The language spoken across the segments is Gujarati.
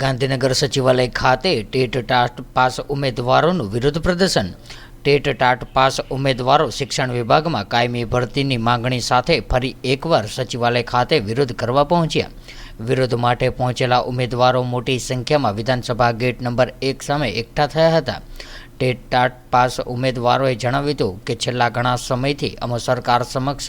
ગાંધીનગર સચિવાલય ખાતે ટેટ ટાટ પાસ ઉમેદવારોનું વિરોધ પ્રદર્શન। ટેટ ટાટ પાસ ઉમેદવારો શિક્ષણ વિભાગમાં કાયમી ભરતીની માંગણી સાથે ફરી એકવાર સચિવાલય ખાતે વિરોધ કરવા પહોંચ્યા। વિરોધ માટે પહોંચેલા ઉમેદવારો મોટી સંખ્યામાં વિધાનસભા ગેટ નંબર 1 સામે એકઠા થયા હતા। ટેટ ટાટ પાસ ઉમેદવારોએ જણાવ્યું હતું કે છેલ્લા ઘણા સમયથી અમે સરકાર સમક્ષ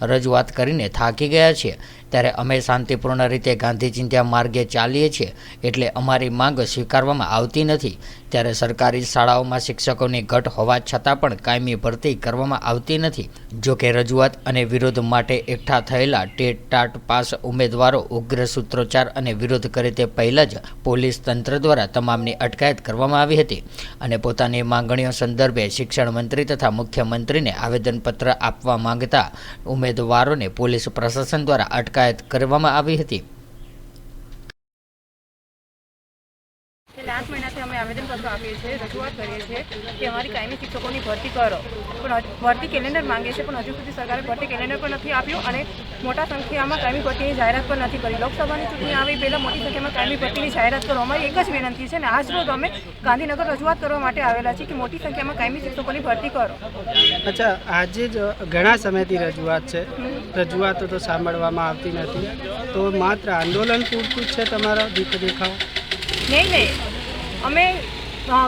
રજૂઆત કરીને થાકી ગયા છીએ, ત્યારે અમે શાંતિપૂર્ણ રીતે ગાંધી ચિંધ્યા માર્ગે ચાલીએ છીએ, એટલે અમારી માંગ સ્વીકારવામાં આવતી નથી। ત્યારે સરકારી શાળાઓમાં શિક્ષકોની ઘટ હોવા છતાં પણ કાયમી ભરતી કરવામાં આવતી નથી। જો કે રજૂઆત અને વિરોધ માટે એકઠા થયેલા ટેટ ટાટ પાસ ઉમેદવારો ઉગ્ર સૂત્રોચ્ચાર અને વિરોધ કરે તે પહેલાં જ પોલીસ તંત્ર દ્વારા તમામની અટકાયત કરવામાં આવી હતી અને પોતાની માંગણીઓ સંદર્ભે શિક્ષણ મંત્રી તથા મુખ્યમંત્રીને આવેદનપત્ર આપવા માંગતા ઉમેદવારોને પોલીસ પ્રશાસન દ્વારા અટકાયત કરવામાં આવી હતી। 8 મહિનાથી અમે આવેદનપત્ર આપીએ છીએ, રજૂઆત કરીએ છીએ કે અમારી કાયમી શિક્ષકોની ભરતી કરો, પણ ભરતી કેલેન્ડર માંગે છે, પણ હજુ સુધી સરકારે ભરતી કેલેન્ડર પણ નથી આપ્યું અને મોટા સંખ્યામાં કાયમી ભરતીની જાહેરાત પણ નથી કરી। લોકસભાની ચૂંટણી આવી પહેલાં મોટી સંખ્યામાં કાયમી ભરતીની જાહેરાત કરો, અમારી એક જ વિનંતી છે ને આજ રોજ અમે ગાંધીનગર રજૂઆત કરવા માટે આવેલા છીએ કે મોટી સંખ્યામાં કાયમી શિક્ષકોની ભરતી કરો। અચ્છા, આજે જ ઘણા સમયથી રજૂઆત છે, રજૂઆતો તો સાંભળવામાં આવતી નથી, તો માત્ર આંદોલન પૂરતું જ છે તમારો દેખાવ? નહીં, અમે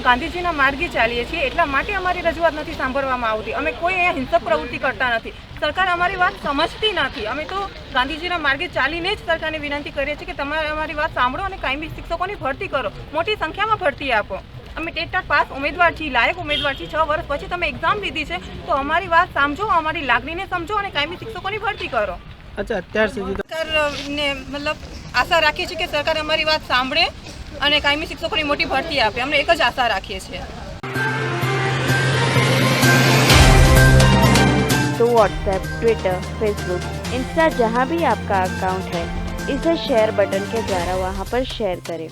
ગાંધીજીના માર્ગે ચાલીએ છીએ, એટલા માટે અમારી રજૂઆત નથી સાંભળવામાં આવતી। અમે કોઈ અહીંયા હિંસક પ્રવૃત્તિ કરતા નથી, સરકાર અમારી વાત સમજતી નથી। અમે તો ગાંધીજીના માર્ગે ચાલીને જ સરકારને વિનંતી કરીએ છીએ કે તમારે અમારી વાત સાંભળો અને કાયમી શિક્ષકોની ભરતી કરો, મોટી સંખ્યામાં ભરતી આપો। અમે ટેટ ટાટ પાસ ઉમેદવાર છીએ, લાયક ઉમેદવાર છીએ, 6 વર્ષ પછી તમે એક્ઝામ લીધી છે, તો અમારી વાત સમજો, અમારી લાગણીને સમજો અને કાયમી શિક્ષકોની ભરતી કરો। અચ્છા, અત્યાર સુધી સરકારને મતલબ આશા રાખીએ છીએ કે સરકાર અમારી વાત સાંભળે અને કાયમી શિક્ષકોની મોટી ભરતી આપે, અમને એક જ આશા રાખીએ છીએ। तो व्हाट्सएप, ट्विटर, फेसबुक, इंस्टा जहाँ भी आपका अकाउंट है, इसे शेयर बटन के द्वारा वहाँ पर शेयर करें।